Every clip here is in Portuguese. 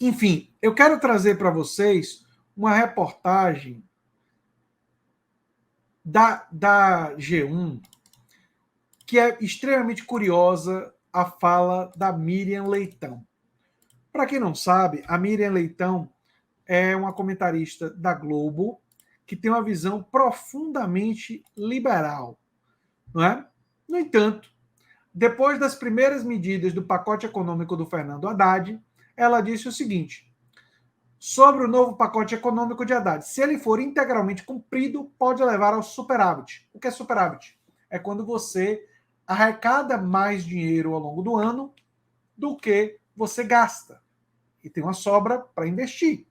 Enfim, eu quero trazer para vocês uma reportagem da G1, que é extremamente curiosa, a fala da Miriam Leitão. Para quem não sabe, a Miriam Leitão é uma comentarista da Globo que tem uma visão profundamente liberal, não é? No entanto, depois das primeiras medidas do pacote econômico do Fernando Haddad, ela disse o seguinte: sobre o novo pacote econômico de Haddad, se ele for integralmente cumprido, pode levar ao superávit. O que é superávit? É quando você arrecada mais dinheiro ao longo do ano do que você gasta. E tem uma sobra para investir.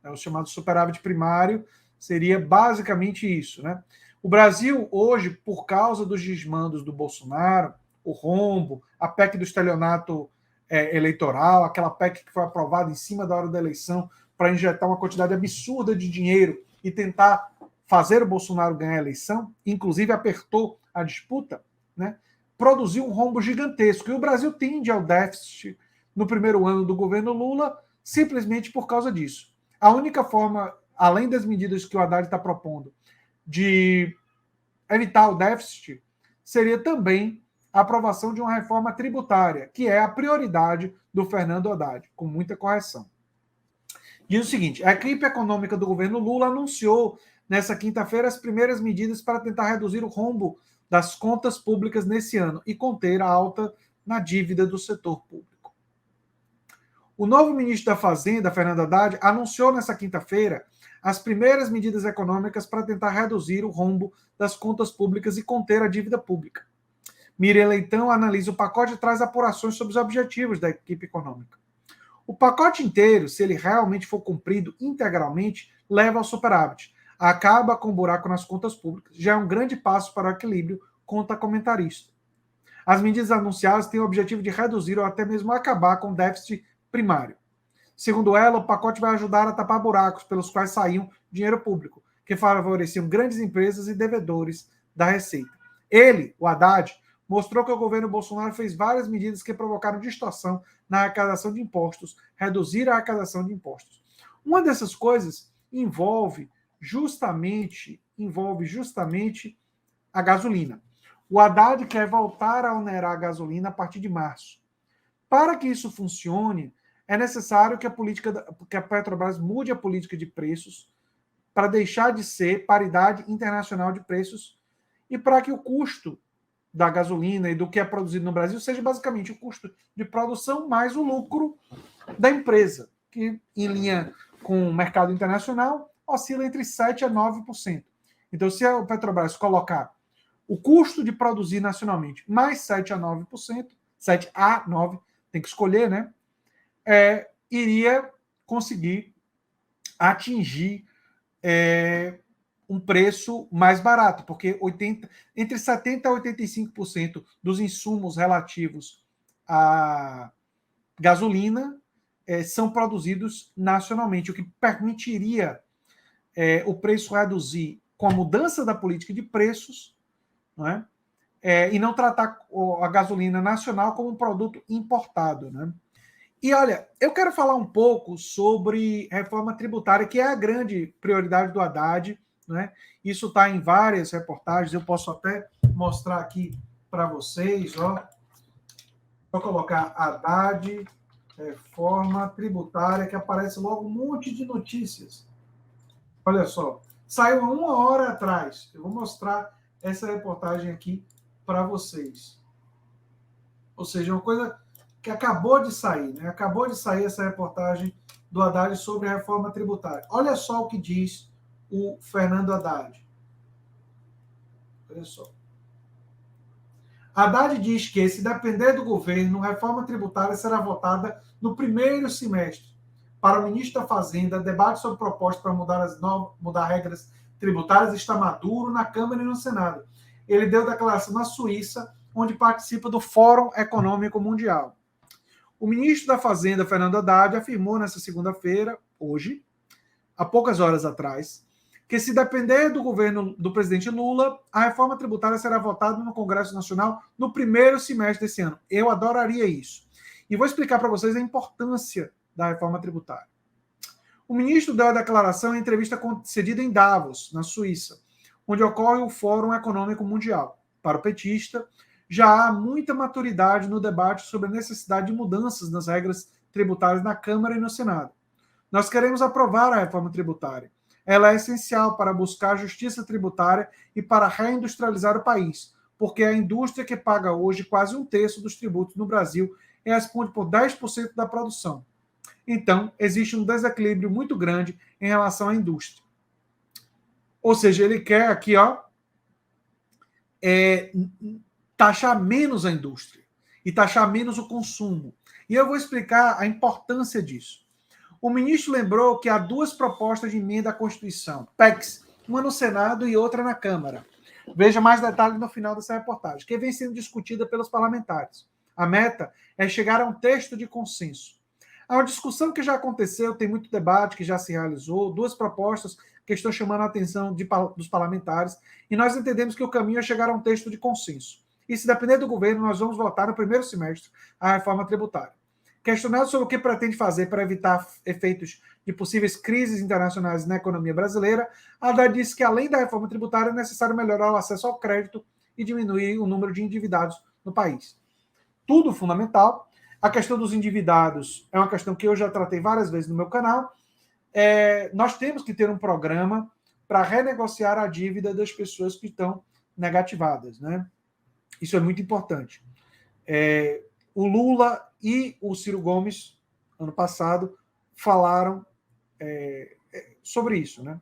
O chamado superávit primário seria basicamente isso, né? O Brasil, hoje, por causa dos desmandos do Bolsonaro, o rombo, a PEC do estelionato eleitoral, aquela PEC que foi aprovada em cima da hora da eleição para injetar uma quantidade absurda de dinheiro e tentar fazer o Bolsonaro ganhar a eleição, inclusive apertou a disputa, né? Produziu um rombo gigantesco. E o Brasil tende ao déficit no primeiro ano do governo Lula simplesmente por causa disso. A única forma, além das medidas que o Haddad está propondo, de evitar o déficit, seria também a aprovação de uma reforma tributária, que é a prioridade do Fernando Haddad, com muita correção. Diz o seguinte: a equipe econômica do governo Lula anunciou nessa quinta-feira as primeiras medidas para tentar reduzir o rombo das contas públicas nesse ano e conter a alta na dívida do setor público. O novo ministro da Fazenda, Fernando Haddad, anunciou nessa quinta-feira as primeiras medidas econômicas para tentar reduzir o rombo das contas públicas e conter a dívida pública. Miriam Leitão analisa o pacote e traz apurações sobre os objetivos da equipe econômica. O pacote inteiro, se ele realmente for cumprido integralmente, leva ao superávit. Acaba com o buraco nas contas públicas. Já é um grande passo para o equilíbrio, conta a comentarista. As medidas anunciadas têm o objetivo de reduzir ou até mesmo acabar com o déficit primário. Segundo ela, o pacote vai ajudar a tapar buracos pelos quais saíam dinheiro público, que favoreciam grandes empresas e devedores da Receita. Ele, o Haddad, mostrou que o governo Bolsonaro fez várias medidas que provocaram distorção na arrecadação de impostos, reduzir a arrecadação de impostos. Uma dessas coisas envolve justamente a gasolina. O Haddad quer voltar a onerar a gasolina a partir de março. Para que isso funcione, é necessário que a Petrobras mude a política de preços para deixar de ser paridade internacional de preços e para que o custo da gasolina e do que é produzido no Brasil seja basicamente o custo de produção mais o lucro da empresa, que, em linha com o mercado internacional, oscila entre 7% a 9%. Então, se a Petrobras colocar o custo de produzir nacionalmente mais 7% a 9%, 7% a 9%, tem que escolher, né? Iria conseguir atingir um preço mais barato, porque entre 70% a 85% dos insumos relativos à gasolina são produzidos nacionalmente, o que permitiria o preço reduzir com a mudança da política de preços, não é? E não tratar a gasolina nacional como um produto importado, né? E olha, eu quero falar um pouco sobre reforma tributária, que é a grande prioridade do Haddad, né? Isso está em várias reportagens, eu posso até mostrar aqui para vocês, ó. Vou colocar Haddad, reforma tributária, que aparece logo um monte de notícias. Olha só, saiu há 1 hora atrás. Eu vou mostrar essa reportagem aqui para vocês. Ou seja, uma coisa que acabou de sair, né? Acabou de sair essa reportagem do Haddad sobre a reforma tributária. Olha só o que diz o Fernando Haddad. Olha só. Haddad diz que, se depender do governo, a reforma tributária será votada no primeiro semestre. Para o ministro da Fazenda, debate sobre propostas para mudar regras tributárias está maduro na Câmara e no Senado. Ele deu declaração na Suíça, onde participa do Fórum Econômico Mundial. O ministro da Fazenda, Fernando Haddad, afirmou nesta segunda-feira, hoje, há poucas horas atrás, que, se depender do governo do presidente Lula, a reforma tributária será votada no Congresso Nacional no primeiro semestre desse ano. Eu adoraria isso. E vou explicar para vocês a importância da reforma tributária. O ministro deu a declaração em entrevista concedida em Davos, na Suíça, onde ocorre o Fórum Econômico Mundial. Para o petista, já há muita maturidade no debate sobre a necessidade de mudanças nas regras tributárias na Câmara e no Senado. Nós queremos aprovar a reforma tributária. Ela é essencial para buscar justiça tributária e para reindustrializar o país, porque a indústria que paga hoje quase um terço dos tributos no Brasil e responde por 10% da produção. Então, existe um desequilíbrio muito grande em relação à indústria. Ou seja, ele quer aqui, taxar menos a indústria e taxar menos o consumo. E eu vou explicar a importância disso. O ministro lembrou que há duas propostas de emenda à Constituição, PECs, uma no Senado e outra na Câmara. Veja mais detalhes no final dessa reportagem, que vem sendo discutida pelos parlamentares. A meta é chegar a um texto de consenso. Há uma discussão que já aconteceu, tem muito debate que já se realizou, duas propostas que estão chamando a atenção dos parlamentares, e nós entendemos que o caminho é chegar a um texto de consenso. E se depender do governo, nós vamos votar no primeiro semestre a reforma tributária. Questionado sobre o que pretende fazer para evitar efeitos de possíveis crises internacionais na economia brasileira, Haddad disse que, além da reforma tributária, é necessário melhorar o acesso ao crédito e diminuir o número de endividados no país. Tudo fundamental. A questão dos endividados é uma questão que eu já tratei várias vezes no meu canal. Nós temos que ter um programa para renegociar a dívida das pessoas que estão negativadas, né? Isso é muito importante. O Lula e o Ciro Gomes, ano passado, falaram sobre isso, né?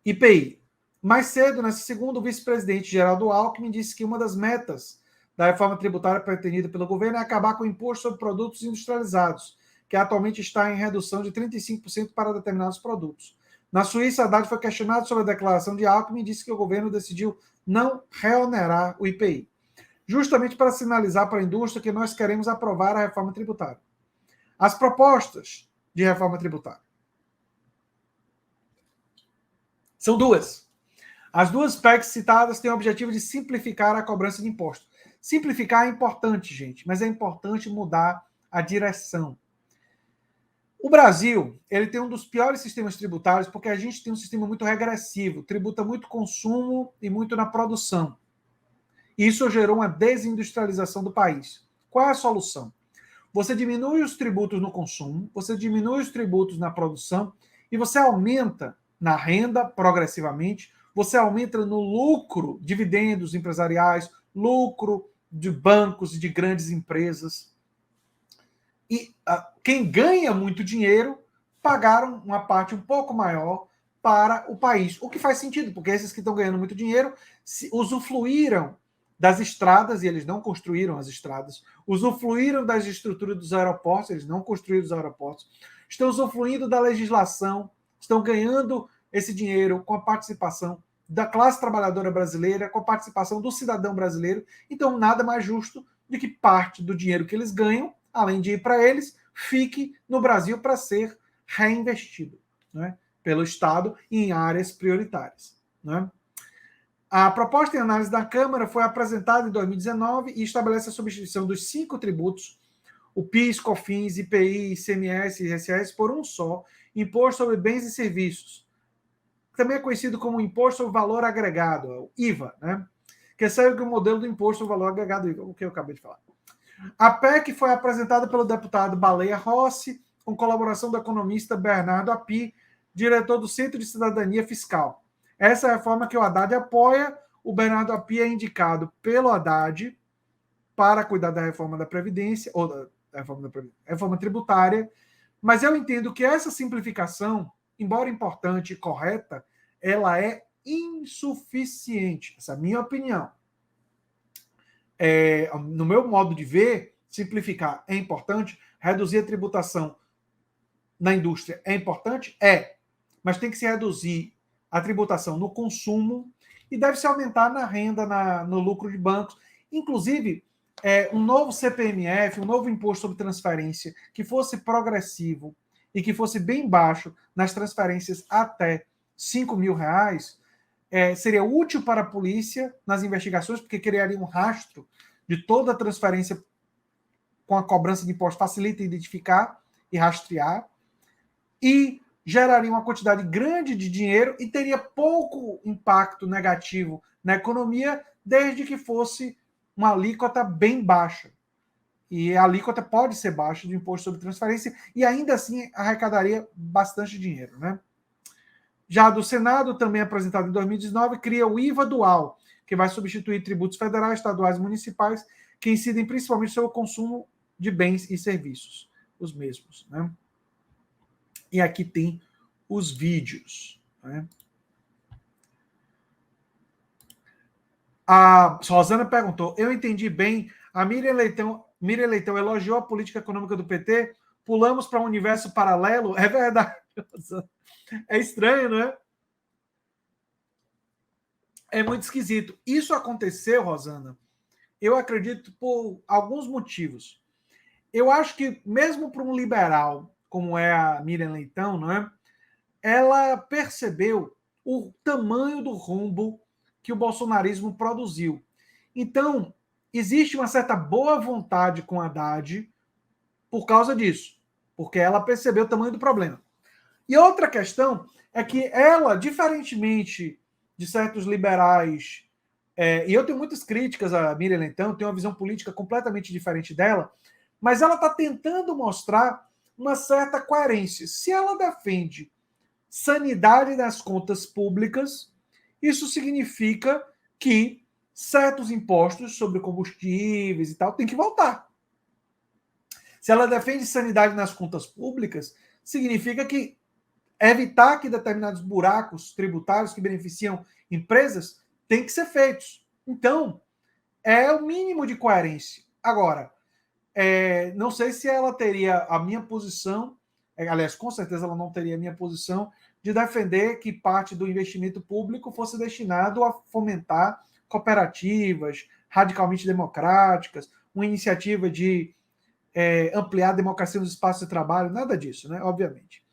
IPI. Mais cedo, nessa segunda, o vice-presidente Geraldo Alckmin disse que uma das metas da reforma tributária pretendida pelo governo é acabar com o imposto sobre produtos industrializados, que atualmente está em redução de 35% para determinados produtos. Na Suíça, Haddad foi questionado sobre a declaração de Alckmin e disse que o governo decidiu não reonerar o IPI, justamente para sinalizar para a indústria que nós queremos aprovar a reforma tributária. As propostas de reforma tributária são duas. As duas PECs citadas têm o objetivo de simplificar a cobrança de imposto. Simplificar é importante, gente, mas é importante mudar a direção. O Brasil, ele tem um dos piores sistemas tributários porque a gente tem um sistema muito regressivo, tributa muito consumo e muito na produção. Isso gerou uma desindustrialização do país. Qual é a solução? Você diminui os tributos no consumo, você diminui os tributos na produção e você aumenta na renda progressivamente, você aumenta no lucro, dividendos empresariais, lucro de bancos e de grandes empresas. E quem ganha muito dinheiro pagaram uma parte um pouco maior para o país. O que faz sentido, porque esses que estão ganhando muito dinheiro usufruíram das estradas, e eles não construíram as estradas, usufruíram das estruturas dos aeroportos, eles não construíram os aeroportos, estão usufruindo da legislação, estão ganhando esse dinheiro com a participação da classe trabalhadora brasileira, com a participação do cidadão brasileiro. Então, nada mais justo do que parte do dinheiro que eles ganham, além de ir para eles, fique no Brasil para ser reinvestido, né, pelo Estado em áreas prioritárias, né? A proposta em análise da Câmara foi apresentada em 2019 e estabelece a substituição dos 5 tributos, o PIS, COFINS, IPI, ICMS e ISS, por um só, Imposto sobre Bens e Serviços, também é conhecido como Imposto sobre Valor Agregado, o IVA, né? Que segue o modelo do Imposto sobre Valor Agregado, IVA, o que eu acabei de falar. A PEC foi apresentada pelo deputado Baleia Rossi, com colaboração do economista Bernardo Api, diretor do Centro de Cidadania Fiscal. Essa é a reforma que o Haddad apoia. O Bernardo Api é indicado pelo Haddad para cuidar da reforma da Previdência, ou da reforma tributária, mas eu entendo que essa simplificação, embora importante e correta, ela é insuficiente. Essa é a minha opinião. No meu modo de ver, simplificar é importante, reduzir a tributação na indústria é importante? Mas tem que se reduzir a tributação no consumo e deve se aumentar na renda, no lucro de bancos. Inclusive, um novo CPMF, um novo imposto sobre transferência, que fosse progressivo e que fosse bem baixo nas transferências até R$5.000, seria útil para a polícia nas investigações, porque criaria um rastro de toda a transferência com a cobrança de impostos facilita identificar e rastrear, e geraria uma quantidade grande de dinheiro e teria pouco impacto negativo na economia, desde que fosse uma alíquota bem baixa. E a alíquota pode ser baixa do imposto sobre transferência e ainda assim arrecadaria bastante dinheiro, né? Já do Senado, também apresentado em 2019, cria o IVA dual, que vai substituir tributos federais, estaduais e municipais, que incidem principalmente sobre o consumo de bens e serviços, os mesmos, né? E aqui tem os vídeos, né? A Rosana perguntou, eu entendi bem, a Miriam Leitão elogiou a política econômica do PT, pulamos para um universo paralelo? É verdade, é estranho, não é? É muito esquisito. Isso aconteceu, Rosana, eu acredito por alguns motivos. Eu acho que mesmo para um liberal, como é a Miriam Leitão, não é? Ela percebeu o tamanho do rombo que o bolsonarismo produziu. Então, existe uma certa boa vontade com a Haddad por causa disso, porque ela percebeu o tamanho do problema. E outra questão é que ela, diferentemente de certos liberais, e eu tenho muitas críticas a Miriam Leitão, tenho uma visão política completamente diferente dela, mas ela está tentando mostrar uma certa coerência. Se ela defende sanidade das contas públicas, isso significa que certos impostos sobre combustíveis e tal têm que voltar. Se ela defende sanidade nas contas públicas, significa que evitar que determinados buracos tributários que beneficiam empresas têm que ser feitos. Então, é o mínimo de coerência. Agora, não sei se ela teria a minha posição, aliás, com certeza ela não teria a minha posição de defender que parte do investimento público fosse destinado a fomentar cooperativas radicalmente democráticas, uma iniciativa de ampliar a democracia nos espaços de trabalho, nada disso, né? Obviamente.